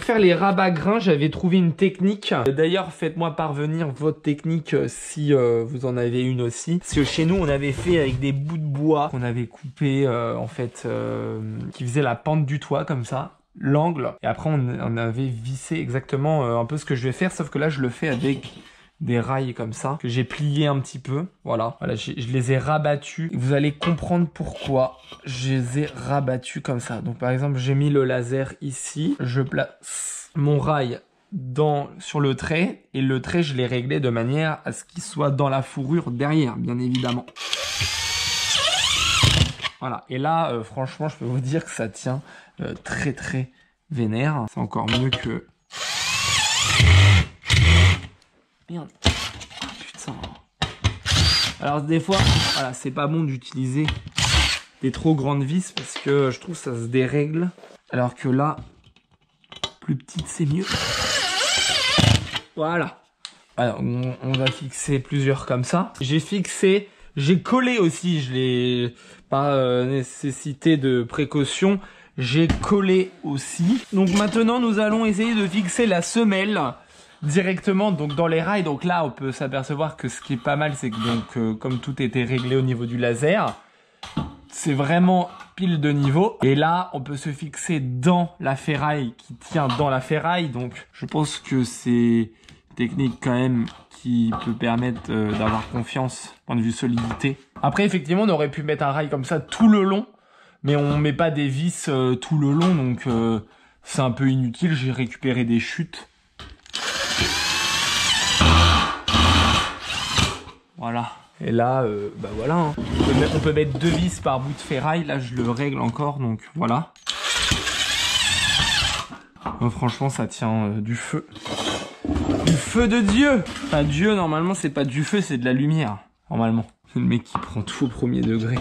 faire les rabats grains, j'avais trouvé une technique. D'ailleurs, faites-moi parvenir votre technique si vous en avez une aussi. Parce que chez nous, on avait fait avec des bouts de bois qu'on avait coupé en fait, qui faisait la pente du toit comme ça, l'angle. Et après, on avait vissé exactement un peu ce que je vais faire, sauf que là, je le fais avec des rails comme ça, que j'ai plié un petit peu. Voilà, je les ai rabattus. Vous allez comprendre pourquoi je les ai rabattus comme ça. Donc par exemple, j'ai mis le laser ici. Je place mon rail sur le trait. Et le trait, je l'ai réglé de manière à ce qu'il soit dans la fourrure derrière, bien évidemment. Voilà, et là, franchement, je peux vous dire que ça tient très très vénère. C'est encore mieux que... Merde. Oh, putain. Alors des fois, voilà, c'est pas bon d'utiliser des trop grandes vis parce que je trouve que ça se dérègle. Alors que là, plus petite c'est mieux. Voilà. Alors on va fixer plusieurs comme ça. J'ai collé aussi, je l'ai pas nécessité de précaution. J'ai collé aussi. Donc maintenant nous allons essayer de fixer la semelle directement donc dans les rails. Donc là on peut s'apercevoir que ce qui est pas mal c'est que donc comme tout était réglé au niveau du laser, c'est vraiment pile de niveau. Et là on peut se fixer dans la ferraille qui tient dans la ferraille. Donc je pense que c'est une technique quand même qui peut permettre d'avoir confiance point de vue solidité. Après effectivement on aurait pu mettre un rail comme ça tout le long, mais on met pas des vis tout le long, donc c'est un peu inutile. J'ai récupéré des chutes. Voilà. Et là, bah voilà, hein. On peut mettre 2 vis par bout de ferraille. Là, je le règle encore, donc voilà. Donc, franchement, ça tient du feu. Du feu de Dieu. Enfin, Dieu, normalement, c'est pas du feu, c'est de la lumière. Normalement. C'est le mec qui prend tout au premier degré.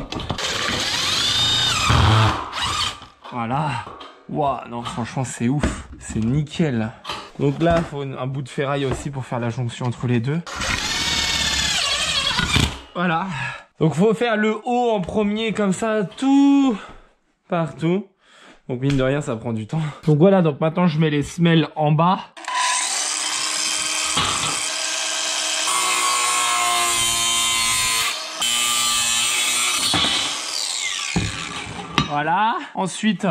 Voilà. Waouh, non, franchement, c'est ouf. C'est nickel. Donc là, il faut un bout de ferraille aussi pour faire la jonction entre les deux. Voilà. Donc faut faire le haut en premier comme ça, tout partout. Donc mine de rien, ça prend du temps. Donc voilà, donc maintenant je mets les semelles en bas. Voilà. Ensuite,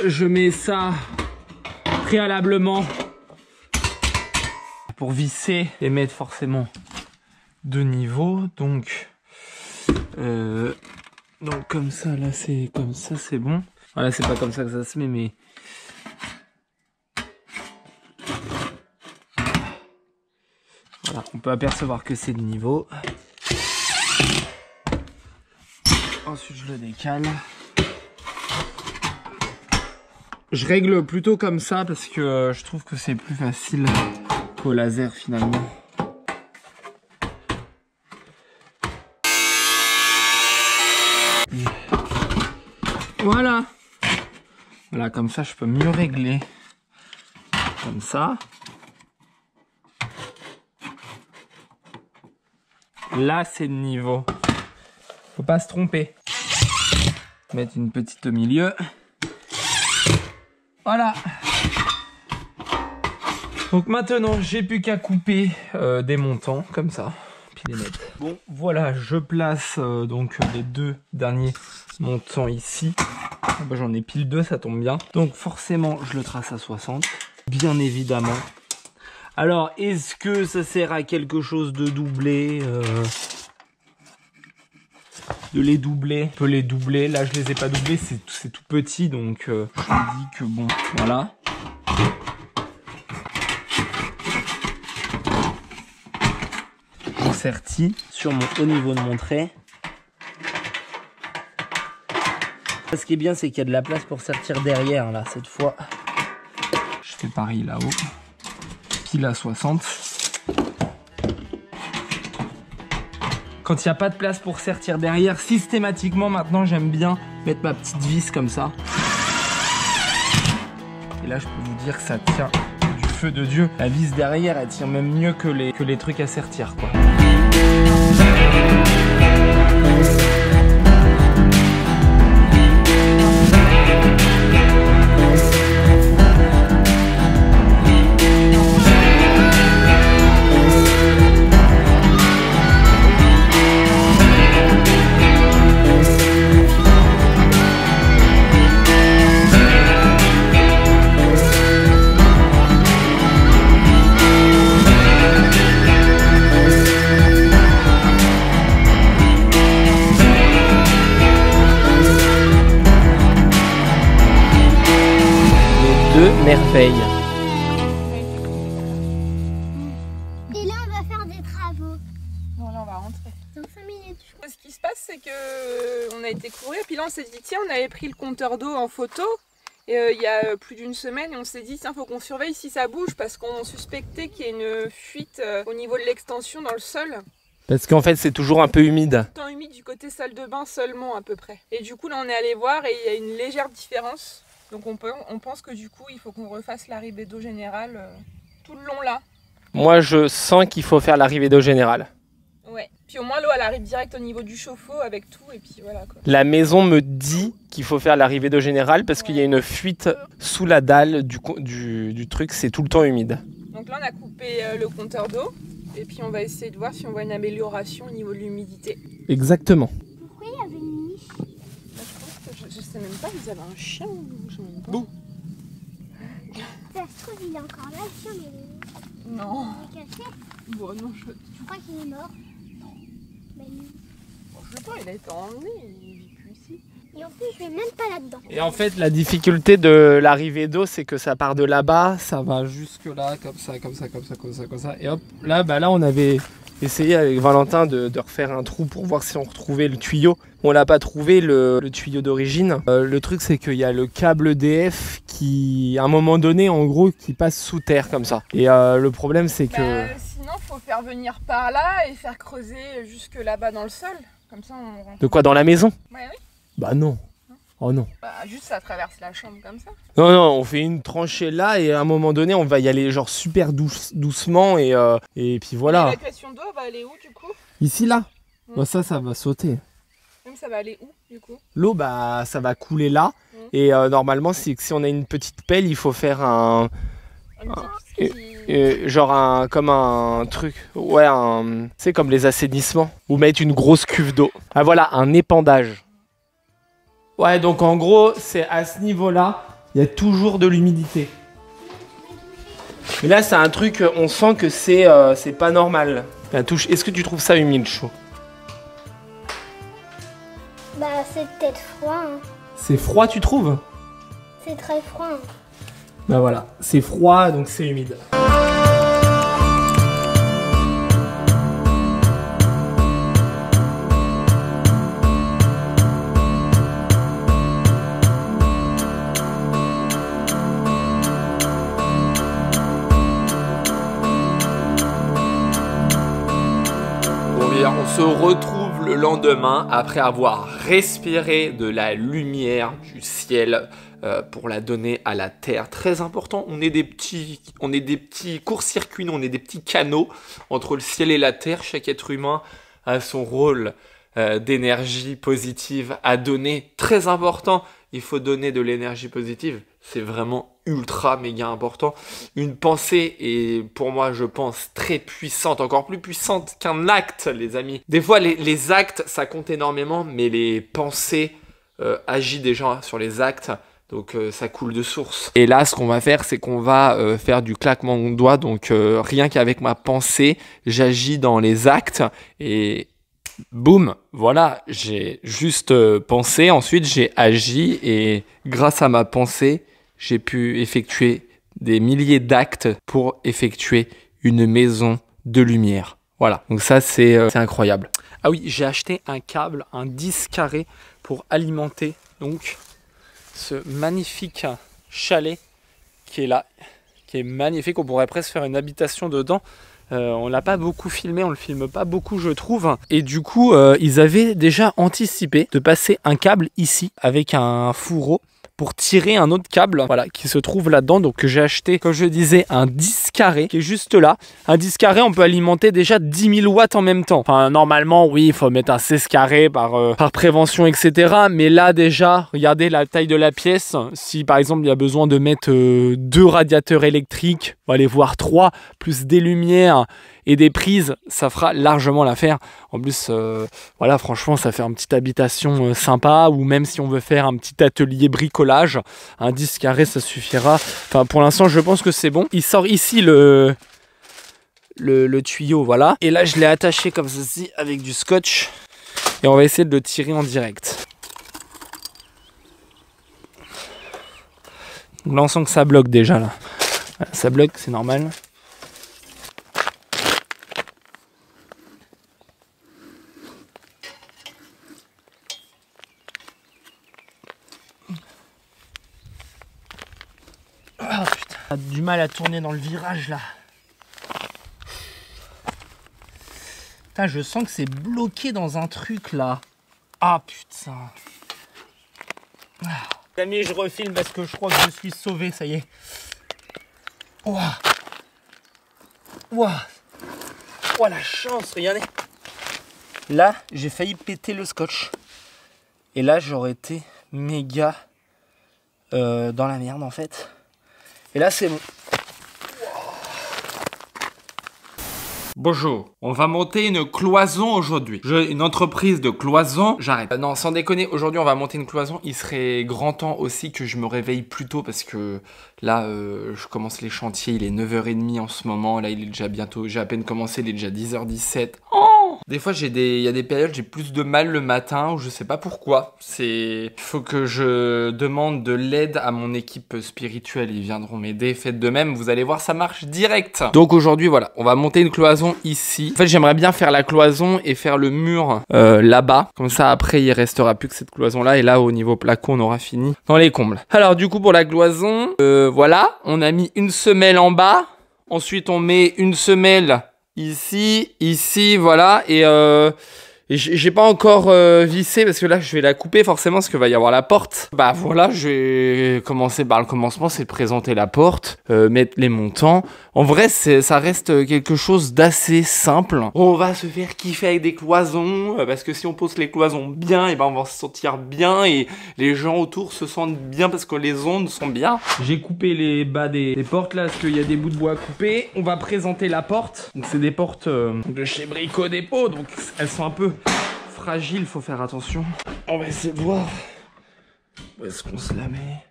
je mets ça préalablement pour visser et mettre forcément de niveau. Donc comme ça, là c'est comme ça, c'est bon. Voilà, c'est pas comme ça que ça se met, mais voilà, on peut apercevoir que c'est de niveau. Ensuite je le décale. Je règle plutôt comme ça parce que je trouve que c'est plus facile qu'au laser finalement. Voilà. Voilà, comme ça je peux mieux régler. Comme ça. Là c'est le niveau. Faut pas se tromper. Mettre une petite au milieu. Voilà. Donc maintenant j'ai plus qu'à couper des montants comme ça. Puis les mettre. Bon voilà, je place donc les 2 derniers montants ici. Ah bah, j'en ai pile 2, ça tombe bien. Donc forcément je le trace à 60. Bien évidemment. Alors est-ce que ça sert à quelque chose de doubler de les doubler? On peut les doubler. Là je les ai pas doublés, c'est tout petit, donc je me dis que bon, voilà. Serti sur au niveau de mon trait. Ce qui est bien, c'est qu'il y a de la place pour sortir derrière là cette fois. Je fais pareil là-haut. Pile à 60. Quand il n'y a pas de place pour sortir derrière, systématiquement maintenant j'aime bien mettre ma petite vis comme ça. Et là je peux vous dire que ça tient du feu de Dieu. La vis derrière elle tient même mieux que les trucs à sertir quoi. merveille. Et là, on va faire des travaux. Bon, là, on va rentrer. Dans 5 minutes. Ce qui se passe, c'est que on a été courir, puis là, on s'est dit, tiens, on avait pris le compteur d'eau en photo. Il y a plus d'une semaine et on s'est dit tiens faut qu'on surveille si ça bouge parce qu'on suspectait qu'il y ait une fuite au niveau de l'extension dans le sol. Parce qu'en fait c'est toujours un peu humide. Temps humide du côté salle de bain seulement à peu près. Et du coup là on est allé voir et il y a une légère différence. Donc on pense que du coup il faut qu'on refasse l'arrivée d'eau générale tout le long là. Moi je sens qu'il faut faire l'arrivée d'eau générale. Ouais. Puis au moins l'eau elle arrive direct au niveau du chauffe-eau avec tout et puis voilà quoi. La maison me dit qu'il faut faire l'arrivée d'eau générale parce qu'il y a une fuite sous la dalle du truc, c'est tout le temps humide. Donc là on a coupé le compteur d'eau et puis on va essayer de voir si on voit une amélioration au niveau de l'humidité. Exactement. Pourquoi il y avait une niche? Là, je sais même pas, ils avaient un chien ou je sais même pas. Bouh. Ça se trouve, il est encore là, le chien, mais Non. il est caché. Bon non Je crois qu'il est mort. Mais non. bon, je sais pas, il a été emmené, il vit plus ici. Et en plus, je vais même pas là-dedans. Et en fait la difficulté de l'arrivée d'eau c'est que ça part de là-bas, ça va jusque là, comme ça, comme ça, comme ça, comme ça, comme ça. Et hop, là, là on avait essayé avec Valentin de refaire un trou pour voir si on retrouvait le tuyau. On l'a pas trouvé le tuyau d'origine. Le truc c'est qu'il y a le câble DF qui, à un moment donné en gros, qui passe sous terre comme ça. Et le problème c'est que... Sinon, faut faire venir par là et faire creuser jusque là-bas dans le sol. Comme ça, on rentre. De quoi, dans la maison? Ouais, oui. Bah non. Oh non. Bah, juste ça traverse la chambre comme ça. Non, non, on fait une tranchée là et à un moment donné, on va y aller genre super doucement et puis voilà. L'évacuation d'eau va aller où du coup? Ici, là bah, ça va sauter. Même ça va aller où du coup? L'eau, bah, ça va couler là. Et normalement, si on a une petite pelle, il faut faire un... genre comme un truc, ouais, c'est comme les assainissements, ou mettre une grosse cuve d'eau. Ah voilà, un épandage. Ouais, donc en gros, c'est à ce niveau-là, il y a toujours de l'humidité. Mais là, c'est un truc, on sent que c'est pas normal. Est-ce que tu trouves ça humide, chaud? Bah, c'est peut-être froid. Hein. C'est froid, tu trouves? C'est très froid. Hein. Bah voilà, c'est froid, donc c'est humide. On se retrouve le lendemain après avoir respiré de la lumière du ciel pour la donner à la terre. Très important, on est des petits court-circuits, on est des petits canaux entre le ciel et la terre. Chaque être humain a son rôle d'énergie positive à donner. Très important, il faut donner de l'énergie positive. C'est vraiment ultra méga important. Une pensée est pour moi je pense très puissante, encore plus puissante qu'un acte les amis. Des fois les actes ça compte énormément mais les pensées agissent déjà sur les actes. Donc ça coule de source. Et là ce qu'on va faire c'est qu'on va faire du claquement de doigts. Donc rien qu'avec ma pensée j'agis dans les actes et... boum, voilà, j'ai juste pensé, ensuite j'ai agi et grâce à ma pensée, j'ai pu effectuer des milliers d'actes pour effectuer une maison de lumière. Voilà, donc ça c'est incroyable. Ah oui, j'ai acheté un câble, un 10 carré pour alimenter donc ce magnifique chalet qui est là, qui est magnifique, on pourrait presque faire une habitation dedans. On l'a pas beaucoup filmé, on le filme pas beaucoup je trouve. Et du coup, ils avaient déjà anticipé de passer un câble ici avec un fourreau pour tirer un autre câble, voilà, qui se trouve là-dedans. Donc j'ai acheté, comme je disais, un 10 carré qui est juste là. Un 10 carré, on peut alimenter déjà 10 000 watts en même temps. Enfin, normalement, oui, il faut mettre un 16 carré par prévention, etc. Mais là, déjà, regardez la taille de la pièce. Si, par exemple, il y a besoin de mettre 2 radiateurs électriques, on va aller voir 3, plus des lumières et des prises, ça fera largement l'affaire. En plus, voilà, franchement, ça fait une petite habitation sympa, ou même si on veut faire un petit atelier bricolage, un 10 carré, ça suffira. Enfin, pour l'instant, je pense que c'est bon. Il sort ici le tuyau, voilà. Et là, je l'ai attaché comme ceci avec du scotch. Et on va essayer de le tirer en direct. Donc là on sent que ça bloque déjà là. Voilà, ça bloque, c'est normal. Oh putain, j'ai du mal à tourner dans le virage là. Putain, je sens que c'est bloqué dans un truc là. Ah putain. Les amis, je refilme parce que je crois que je suis sauvé, ça y est. Ouah. Ouah. Ouah, la chance, regardez. Là, j'ai failli péter le scotch. Et là, j'aurais été méga dans la merde en fait. Et là, c'est bon. Bonjour, on va monter une cloison aujourd'hui. Une entreprise de cloison, j'arrête. Non, sans déconner, aujourd'hui on va monter une cloison. Il serait grand temps aussi que je me réveille plus tôt parce que là, je commence les chantiers, il est 9h30 en ce moment. Là, il est déjà bientôt, j'ai à peine commencé, il est déjà 10h17. Oh, des fois, il y a des périodes, j'ai plus de mal le matin ou je sais pas pourquoi. Il faut que je demande de l'aide à mon équipe spirituelle. Ils viendront m'aider, faites de même. Vous allez voir, ça marche direct. Donc aujourd'hui, voilà, on va monter une cloison ici. En fait, j'aimerais bien faire la cloison et faire le mur là-bas. Comme ça, après, il restera plus que cette cloison-là. Et là, au niveau placo, on aura fini dans les combles. Alors, du coup, pour la cloison, voilà, on a mis une semelle en bas. Ensuite, on met une semelle ici, voilà. Et j'ai pas encore vissé parce que là, je vais la couper forcément parce qu'il va y avoir la porte. Bah voilà, je vais commencer par le commencement, c'est de présenter la porte, mettre les montants. En vrai, ça reste quelque chose d'assez simple. On va se faire kiffer avec des cloisons parce que si on pose les cloisons bien, et ben on va se sentir bien et les gens autour se sentent bien parce que les ondes sont bien. J'ai coupé les bas des portes là parce qu'il y a des bouts de bois à couper. On va présenter la porte. Donc c'est des portes de chez Brico Dépôt, donc elles sont un peu fragiles, faut faire attention. On va essayer de voir où est-ce qu'on se la met.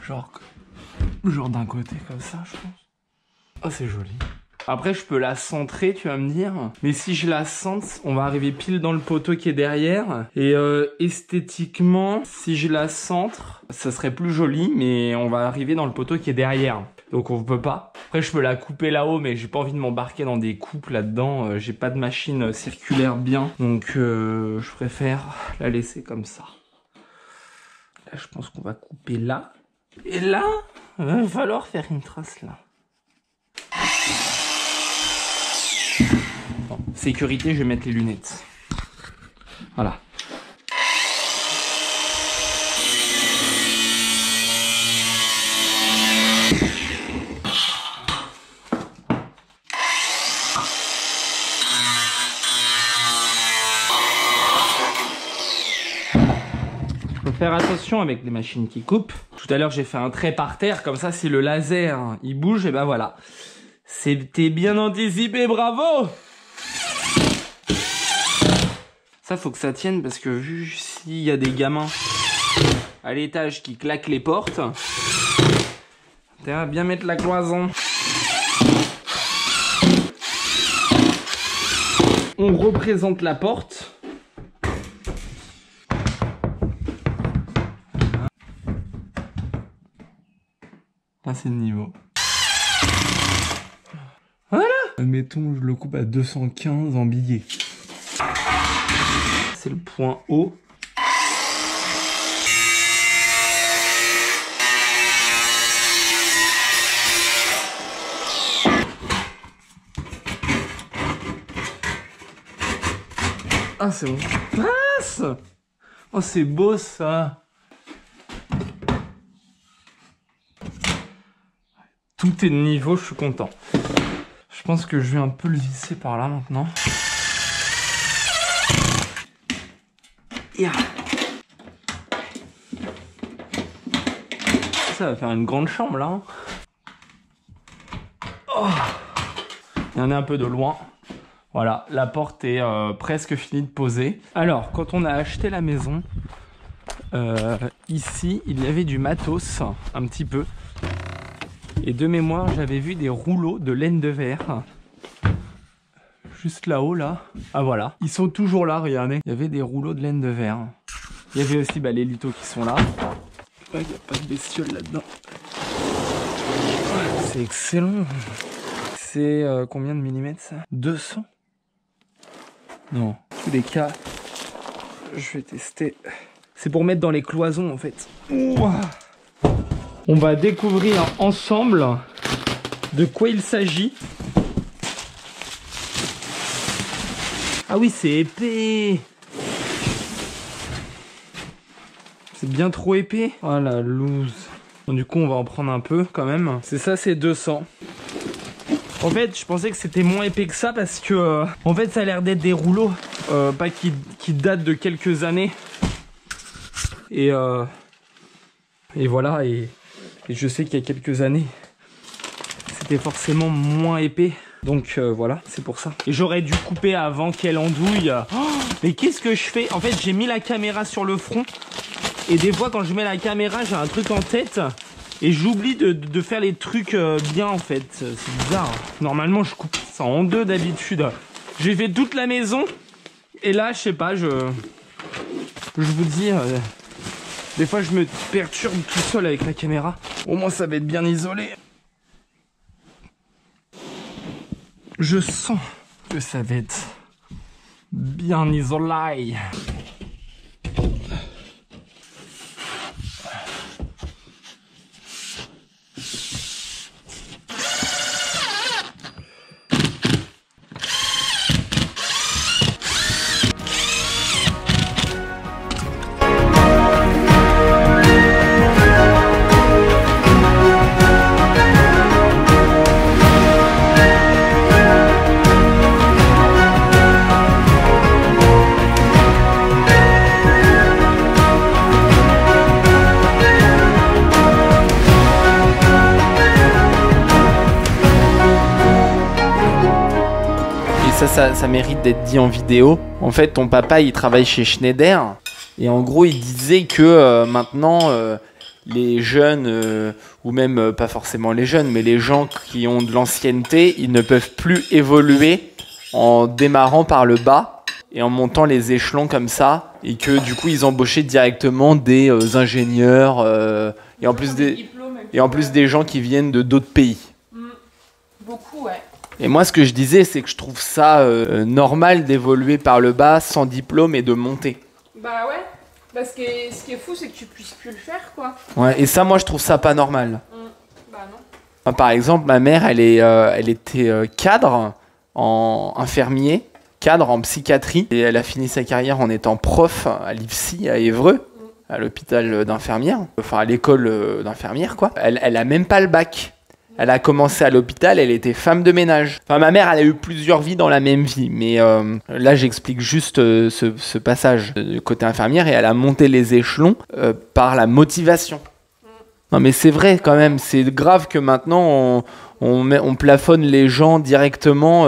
Genre d'un côté comme ça, je pense. Oh, c'est joli. Après, je peux la centrer, tu vas me dire. Mais si je la centre, on va arriver pile dans le poteau qui est derrière. Et esthétiquement, si je la centre, ça serait plus joli, mais on va arriver dans le poteau qui est derrière. Donc on peut pas. Après, je peux la couper là-haut, mais j'ai pas envie de m'embarquer dans des coupes là-dedans. J'ai pas de machine circulaire bien. Donc je préfère la laisser comme ça. Là, je pense qu'on va couper là. Et là, il va falloir faire une trace là. Bon, sécurité, je vais mettre les lunettes. Voilà. Faire attention avec les machines qui coupent. Tout à l'heure j'ai fait un trait par terre, comme ça si le laser il bouge, et ben voilà. C'était bien anticipé, bravo. Ça faut que ça tienne parce que vu s'il y a des gamins à l'étage qui claquent les portes, t'as bien mettre la cloison. On représente la porte. Là, c'est le niveau. Voilà. Mettons, je le coupe à 215 en billets. C'est le point haut. Ah, c'est bon. Passe. Oh, c'est beau ça. Tout est de niveau, je suis content. Je pense que je vais un peu le visser par là maintenant. Yeah. Ça va faire une grande chambre là. Hein. Oh. Il y en a un peu de loin. Voilà, la porte est presque finie de poser. Alors, quand on a acheté la maison, ici, il y avait du matos, un petit peu. Et de mémoire, j'avais vu des rouleaux de laine de verre. Juste là-haut, là. Ah voilà. Ils sont toujours là, regardez. Il y avait des rouleaux de laine de verre. Il y avait aussi les lithos qui sont là. Il n'y a pas de bestiole là-dedans. C'est excellent. C'est combien de millimètres ça? 200? Non. En tous les cas, je vais tester. C'est pour mettre dans les cloisons en fait. Ouah. On va découvrir ensemble de quoi il s'agit. Ah oui, c'est épais. C'est bien trop épais. Oh la loose. Bon, du coup, on va en prendre un peu quand même. C'est ça, c'est 200. En fait, je pensais que c'était moins épais que ça parce que en fait, ça a l'air d'être des rouleaux pas qui datent de quelques années. Et voilà. Et je sais qu'il y a quelques années, c'était forcément moins épais. Donc voilà, c'est pour ça. Et j'aurais dû couper avant qu'elle andouille. Oh, mais qu'est-ce que je fais? En fait, j'ai mis la caméra sur le front. Et des fois, quand je mets la caméra, j'ai un truc en tête. Et j'oublie de faire les trucs bien, en fait. C'est bizarre. Normalement, je coupe ça en deux d'habitude. J'ai fait toute la maison. Et là, je sais pas, je vous dis... des fois, je me perturbe tout seul avec la caméra. Au moins, ça va être bien isolé. Je sens que ça va être bien isolé. Ça mérite d'être dit en vidéo. En fait, ton papa, il travaille chez Schneider. Et en gros, il disait que maintenant, les jeunes, ou même pas forcément les jeunes, mais les gens qui ont de l'ancienneté, ils ne peuvent plus évoluer en démarrant par le bas et en montant les échelons comme ça. Et que du coup, ils embauchaient directement des ingénieurs et en plus des gens qui viennent de d'autres pays. Beaucoup, ouais. Et moi, ce que je disais, c'est que je trouve ça normal d'évoluer par le bas sans diplôme et de monter. Bah ouais, parce que ce qui est fou, c'est que tu puisses plus le faire, quoi. Ouais, et ça, moi, je trouve ça pas normal. Bah non. Enfin, par exemple, ma mère, elle était cadre en infirmier, cadre en psychiatrie. Et elle a fini sa carrière en étant prof à l'IFSI, à Évreux, à l'hôpital d'infirmière. Enfin, à l'école d'infirmière, quoi. Elle a même pas le bac. Elle a commencé à l'hôpital, elle était femme de ménage. Enfin, ma mère, elle a eu plusieurs vies dans la même vie. Mais là, j'explique juste ce passage du côté infirmière. Et elle a monté les échelons par la motivation. Non, mais c'est vrai quand même. C'est grave que maintenant, on plafonne les gens directement.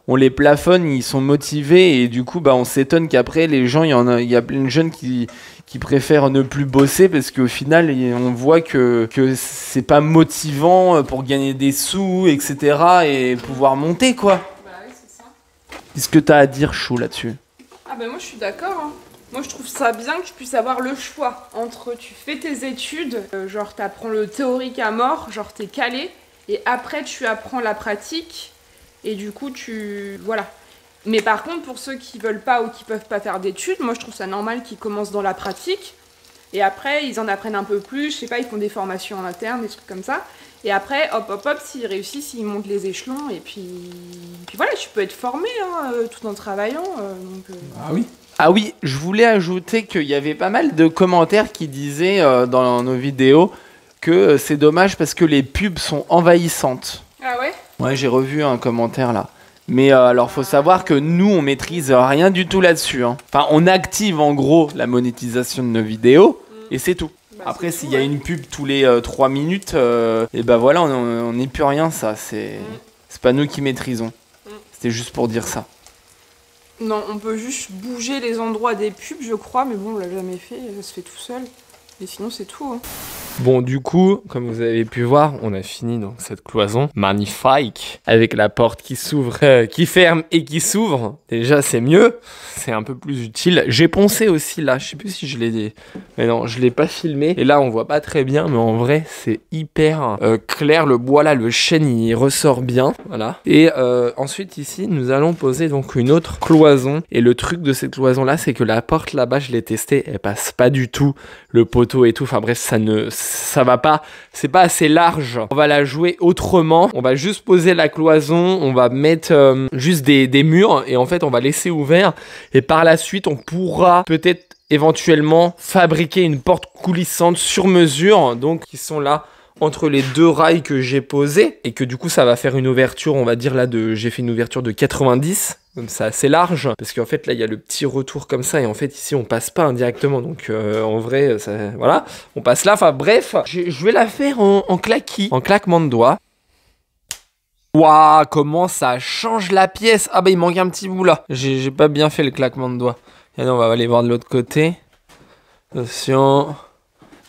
On les plafonne, ils sont motivés. Et du coup, bah, on s'étonne qu'après, les gens, il y a plein de jeunes qui préfèrent ne plus bosser parce qu'au final, on voit que c'est pas motivant pour gagner des sous, etc. et pouvoir monter, quoi. Bah oui, c'est ça. Qu'est-ce que t'as à dire, Chou, là-dessus? Ah bah moi, je suis d'accord, hein. Moi, je trouve ça bien que tu puisses avoir le choix entre tu fais tes études, genre t'apprends le théorique à mort, genre t'es calé, et après tu apprends la pratique, et du coup, voilà. Mais par contre, pour ceux qui veulent pas ou qui peuvent pas faire d'études, moi je trouve ça normal qu'ils commencent dans la pratique. Et après, ils en apprennent un peu plus, je sais pas, ils font des formations en interne, des trucs comme ça. Et après, hop, s'ils réussissent, ils montent les échelons. Et puis voilà, tu peux être formé hein, tout en travaillant. Ah oui. Ah oui, je voulais ajouter qu'il y avait pas mal de commentaires qui disaient dans nos vidéos que c'est dommage parce que les pubs sont envahissantes. Ah ouais? Ouais, j'ai revu un commentaire là. Mais alors, faut savoir que nous, on maîtrise rien du tout là-dessus. Hein. Enfin, on active en gros la monétisation de nos vidéos et c'est tout. Bah, après, s'il y a une pub tous les 3 minutes, et ben voilà, on n'est plus rien, ça. C'est pas nous qui maîtrisons. C'était juste pour dire ça. Non, on peut juste bouger les endroits des pubs, je crois, mais bon, on l'a jamais fait, ça se fait tout seul. Et sinon, c'est tout. Hein. Bon, du coup, comme vous avez pu voir, on a fini donc cette cloison magnifique avec la porte qui s'ouvre, qui ferme et qui s'ouvre. Déjà, c'est mieux, c'est un peu plus utile. J'ai poncé aussi là, je sais plus si je l'ai dit, mais non, je l'ai pas filmé. Et là, on voit pas très bien, mais en vrai, c'est hyper clair. Le bois là, le chêne, il ressort bien, voilà. Et ensuite ici, nous allons poser donc une autre cloison. Et le truc de cette cloison là, c'est que la porte là-bas, je l'ai testée, elle passe pas du tout. Le poteau et tout, enfin bref, ça va pas, c'est pas assez large. On va la jouer autrement, on va juste poser la cloison, on va mettre juste des murs et en fait on va laisser ouvert et par la suite on pourra peut-être éventuellement fabriquer une porte coulissante sur mesure, donc qui sont là entre les deux rails que j'ai posés et que du coup ça va faire une ouverture, on va dire là j'ai fait une ouverture de 90, comme ça assez large parce qu'en fait là il y a le petit retour comme ça et en fait ici on passe pas indirectement, donc en vrai ça, voilà, on passe là, enfin bref, je vais la faire en claquis, en claquement de doigts. Waouh, comment ça change la pièce. Ah bah il manque un petit bout là, j'ai pas bien fait le claquement de doigts. Et on va aller voir de l'autre côté. Attention,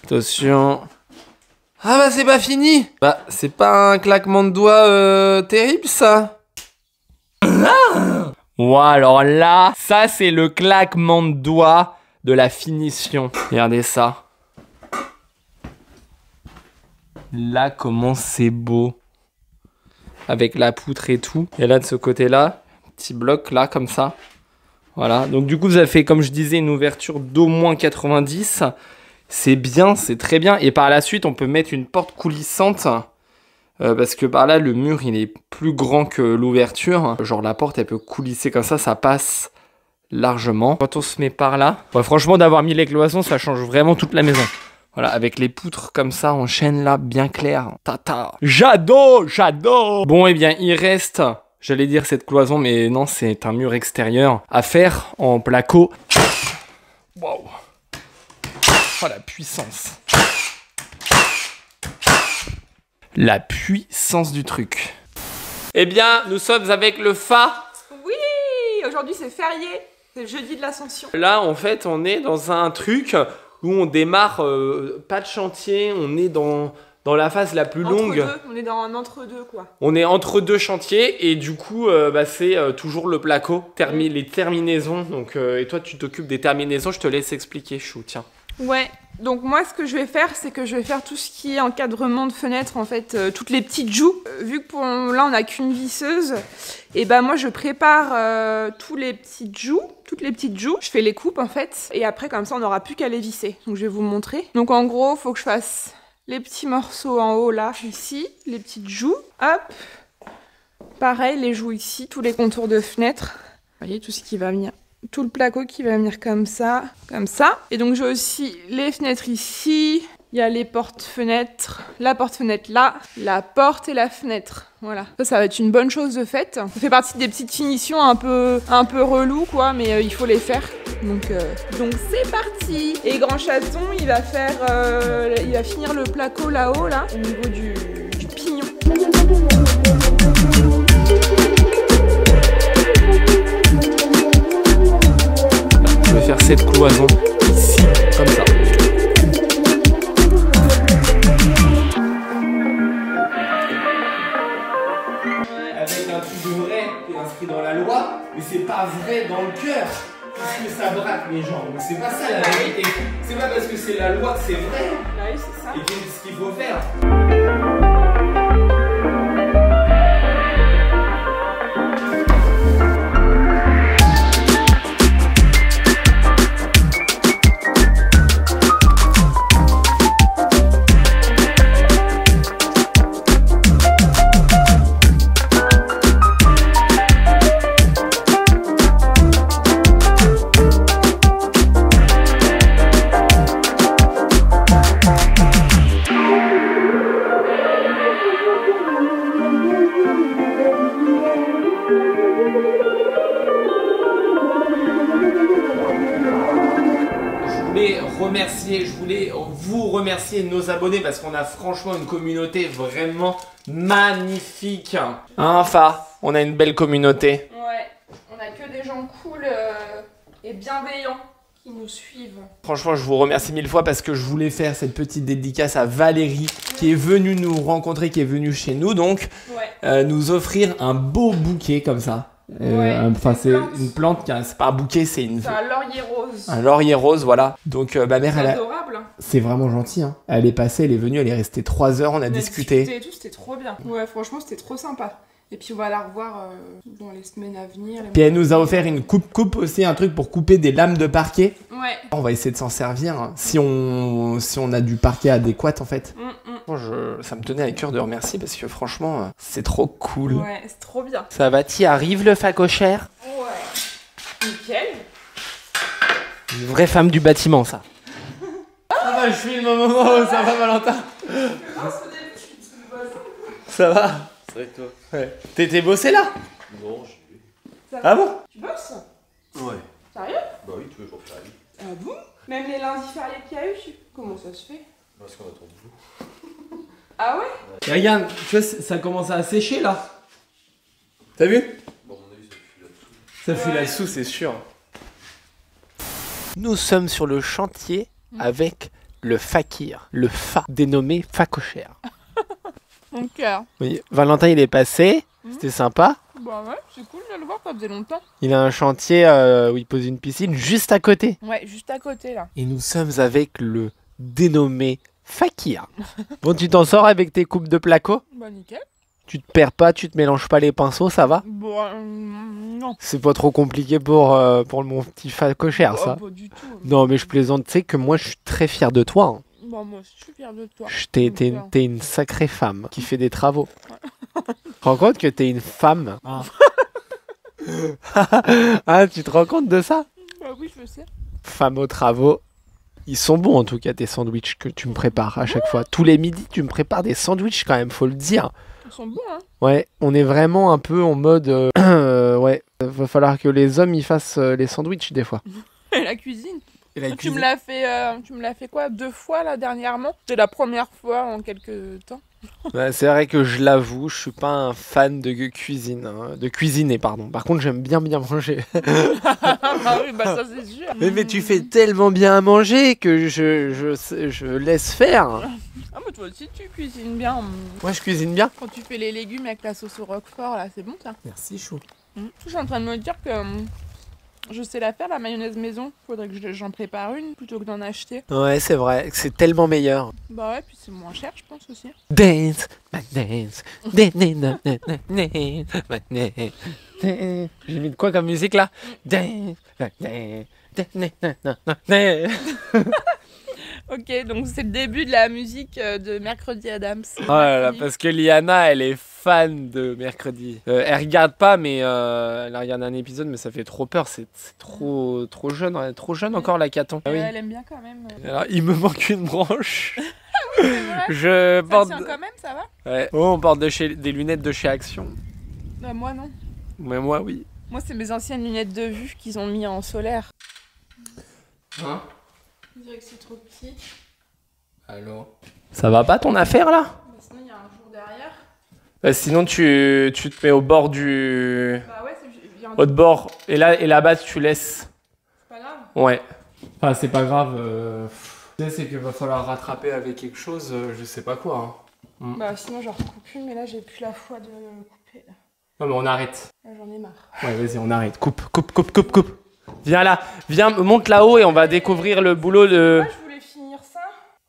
attention. Ah bah c'est pas fini. Bah c'est pas un claquement de doigts terrible ça. Wow, alors là, ça c'est le claquement de doigts de la finition. Regardez ça. Là comment c'est beau. Avec la poutre et tout. Et là de ce côté-là, petit bloc là comme ça. Voilà, donc du coup vous avez fait comme je disais une ouverture d'au moins 90. C'est bien, c'est très bien. Et par la suite, on peut mettre une porte coulissante. Parce que par là, le mur, il est plus grand que l'ouverture. Genre, la porte, elle peut coulisser comme ça passe largement. Quand on se met par là, ouais, franchement, d'avoir mis les cloisons, ça change vraiment toute la maison. Voilà, avec les poutres comme ça, en chaîne là, bien clair. Tata. J'adore, j'adore. Bon, eh bien, il reste, j'allais dire cette cloison, mais non, c'est un mur extérieur à faire en placo. Waouh. Oh, la puissance. La puissance du truc. Eh bien, nous sommes avec le Fa. Oui, aujourd'hui c'est férié, c'est le jeudi de l'Ascension. Là, en fait, on est dans un truc où on démarre pas de chantier, on est dans la phase la plus longue. Entre deux, on est dans un entre-deux, quoi. On est entre deux chantiers et du coup, bah, c'est toujours le placo, les terminaisons. Donc, et toi, tu t'occupes des terminaisons, je te laisse expliquer, Chou, tiens. Ouais, donc moi ce que je vais faire, c'est que je vais faire tout ce qui est encadrement de fenêtres, en fait, toutes les petites joues. Vu que là on n'a qu'une visseuse, et bah moi je prépare toutes les petites joues, je fais les coupes en fait, et après comme ça on n'aura plus qu'à les visser. Donc je vais vous montrer. Donc en gros, faut que je fasse les petits morceaux en haut là, ici, les petites joues, hop. Pareil, les joues ici, tous les contours de fenêtres. Vous voyez tout ce qui va venir. Tout le placo qui va venir comme ça, comme ça. Et donc j'ai aussi les fenêtres ici. Il y a les portes-fenêtres, la porte-fenêtre là, la porte et la fenêtre. Voilà. Ça va être une bonne chose de fait. Ça fait partie des petites finitions un peu relou quoi, mais il faut les faire. Donc c'est parti. Et Grand Chaton, il va finir le placo là-haut, là, au niveau du pignon. Je vais faire cette cloison ici, comme ça. Avec un truc de vrai qui est inscrit dans la loi, mais c'est pas vrai dans le cœur. Parce que ça braque les gens. Donc c'est pas ça la vérité. C'est pas parce que c'est la loi que c'est vrai. Oui, c'est ça. Et que c'est ce qu'il faut faire. Je voulais vous remercier nos abonnés parce qu'on a franchement une communauté vraiment magnifique. Hein, Fa, on a une belle communauté. Ouais, on a que des gens cool et bienveillants qui nous suivent. Franchement, je vous remercie 1000 fois parce que je voulais faire cette petite dédicace à Valérie qui est venue nous rencontrer, qui est venue chez nous donc nous offrir un beau bouquet comme ça. Enfin, c'est une plante, c'est pas un bouquet, c'est un laurier rose. Un laurier rose, voilà. Donc ma mère, c'est adorable. C'est vraiment gentil. Hein. Elle est passée, elle est venue, elle est restée 3 heures, on a discuté. Et tout, c'était trop bien. Ouais, franchement, c'était trop sympa. Et puis on va la revoir dans les semaines à venir. Puis elle nous a offert une coupe aussi, un truc pour couper des lames de parquet. Ouais. On va essayer de s'en servir hein, si on a du parquet adéquat en fait. Ça me tenait à cœur de remercier parce que franchement, c'est trop cool. Ouais, c'est trop bien. Ça va, t'y arrives le facochère? Ouais. Nickel. Une vraie femme du bâtiment, ça. Ça va, je filme un moment, ça va Valentin? Ça va? C'est vrai que toi. Ouais. T'étais bossé là? Non, j'y vais. Ah bon? Tu bosses? Ouais. Sérieux? Bah oui, tous les jours fériés. Ah bon? Même les lundis fériés qu'il y a eu, comment ça se fait? Parce qu'on attend de vous. Ah ouais? Et regarde, tu vois, ça commence à sécher là. T'as vu? Bon, à mon avis, ça fuit là-dessous. Ça fuit là-dessous, c'est sûr. Nous sommes sur le chantier avec le fakir, le fa, dénommé facochère. Mon cœur. Oui, Valentin il est passé, c'était sympa. Bah ouais, c'est cool de le voir, ça faisait longtemps. Il a un chantier où il pose une piscine juste à côté. Ouais, juste à côté là. Et nous sommes avec le dénommé fakir. Bon, tu t'en sors avec tes coupes de placo? Bah nickel. Tu te perds pas, tu te mélanges pas les pinceaux, ça va? Bon, non. C'est pas trop compliqué pour mon petit facochère, ça? Pas du tout. Non, mais je plaisante, tu sais que moi je suis très fier de toi. Hein. Bah moi aussi, je suis fière de toi. T'es une sacrée femme qui fait des travaux. Tu te rends compte que t'es une femme? Ah, tu te rends compte de ça? Bah oui, je sais. Femme aux travaux. Ils sont bons en tout cas tes sandwichs que tu me prépares à chaque fois. Tous les midis, tu me prépares des sandwichs quand même, faut le dire. Ils sont bons, hein. Ouais, on est vraiment un peu en mode... ouais, va falloir que les hommes ils fassent les sandwichs des fois. Et la cuisine. Et la Tu cuisine. me l'as fait quoi, 2 fois là dernièrement? C'était la première fois en quelques temps. Ouais, c'est vrai que je l'avoue, je suis pas un fan de cuisine, hein, de cuisiner pardon. Par contre, j'aime bien manger. Bah oui, bah ça c'est sûr. Mais tu fais tellement bien à manger que je laisse faire. Ah mais toi aussi tu cuisines bien. Moi, je cuisine bien. Quand tu fais les légumes avec la sauce au roquefort là, c'est bon ça. Merci chou. Je suis en train de me dire que je sais la faire la mayonnaise maison. Faudrait que j'en prépare une plutôt que d'en acheter. Ouais, c'est vrai, c'est tellement meilleur. Bah ouais, puis c'est moins cher je pense aussi. Dance, dance, dance. J'ai mis de quoi comme musique là? Dance, Ok, donc c'est le début de la musique de Mercredi Adams. Oh là là, parce que Liana, elle est fan de Mercredi. Elle regarde pas, mais elle a regardé un épisode, mais ça fait trop peur. C'est trop jeune, elle est trop jeune encore la Caton. Ah oui. Elle aime bien quand même. Alors, il me manque une branche. C'est vrai. Je Ça porte. tient quand même, ça va? Ouais. Oh, on porte des lunettes de chez Action. Bah moi non. Mais moi, oui. Moi c'est mes anciennes lunettes de vue qu'ils ont mis en solaire. Hein? Je dirais que c'est trop petit. Alors? Ça va pas ton affaire là? Bah, sinon il y a un jour derrière. Sinon, tu te mets au bord du. Bah ouais, il y a un Au bord. Et là-bas, tu laisses. C'est pas grave. Ouais. Enfin, c'est pas grave. Tu sais, c'est qu'il va falloir rattraper avec quelque chose, je sais pas quoi. Hein. Bah sinon j'en recoupe une, mais là j'ai plus la foi de couper. Non, mais on arrête. Là, j'en ai marre. Ouais, vas-y, on arrête. Coupe. Viens là. Viens, monte là-haut et on va découvrir le boulot de. Moi je voulais finir ça.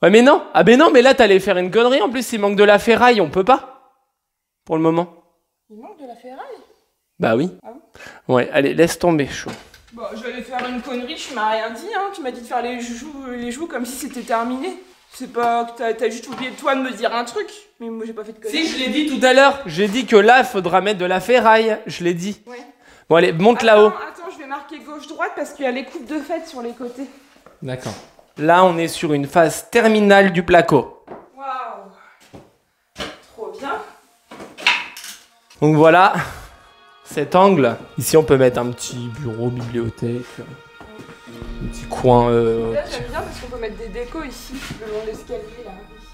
Ouais, mais non. Ah, ben non, mais là, t'allais faire une connerie. En plus, il manque de la ferraille. On peut pas. Pour le moment. Il manque de la ferraille. Bah oui. Ah bon? Ouais, allez, laisse tomber, chaud. Bah j'allais faire une connerie, tu m'as rien dit, hein. Tu m'as dit de faire les joues comme si c'était terminé. C'est pas que t'as juste oublié toi de me dire un truc. Mais moi j'ai pas fait de conneries. Si, je l'ai dit tout à l'heure. J'ai dit que là, il faudra mettre de la ferraille. Je l'ai dit. Ouais. Bon, allez, monte là-haut. Attends, je vais marquer gauche-droite parce qu'il y a les coupes de fête sur les côtés. D'accord. Là, on est sur une phase terminale du placo. Waouh. Trop bien. Donc voilà, cet angle. Ici, on peut mettre un petit bureau, bibliothèque, un petit coin. Là, j'aime bien parce qu'on peut mettre des décos ici, le long de l'escalier là. Ici.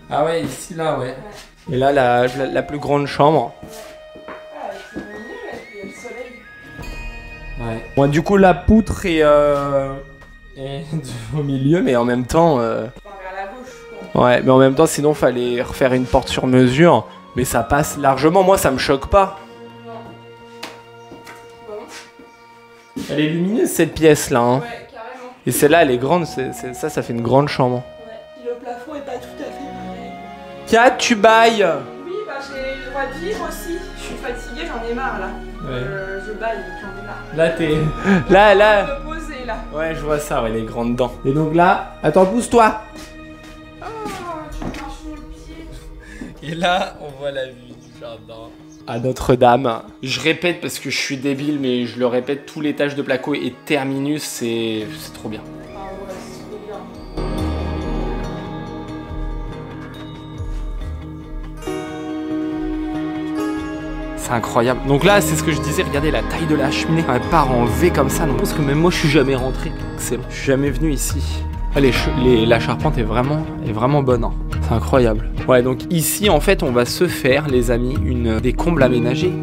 Ah ouais, ici, là, ouais. Et là, la plus grande chambre. Ah, c'est lumineux là, puis il y a le soleil. Ouais. Bon, du coup, la poutre est Et au milieu, mais en même temps... Enfin, vers la gauche, quoi. Ouais, mais en même temps, sinon, fallait refaire une porte sur mesure. Mais ça passe largement. Moi, ça me choque pas. Non. Bon. Elle est lumineuse, cette pièce-là. Hein. Ouais, carrément. Et celle-là, elle est grande. Ça fait une grande chambre. Ouais. Puis le plafond est pas tout à fait pareil. Kat, tu bailles. Oui, bah j'ai le droit de vivre aussi. Je suis fatiguée, j'en ai marre là. Ouais. Je baille, j'en ai marre. Là, t'es... Là. Me poser là. Ouais, je vois ça, ouais, les grandes dents. Et donc là... Attends, pousse-toi. Oh, tu marches sur le pied. Et là, on voit la vue du jardin. À Notre-Dame. Je répète parce que je suis débile, mais je le répète, tout l'étage de placo et terminus, c'est trop bien. Ah ouais, c'est trop bien. C'est incroyable. Donc là, c'est ce que je disais, regardez la taille de la cheminée. Elle part en V comme ça. Donc, parce que même moi, je suis jamais rentré. Excellent. Je suis jamais venu ici. Ah, la charpente est vraiment bonne. Hein. C'est incroyable. Ouais, donc ici, en fait, on va se faire, les amis, des combles aménagés.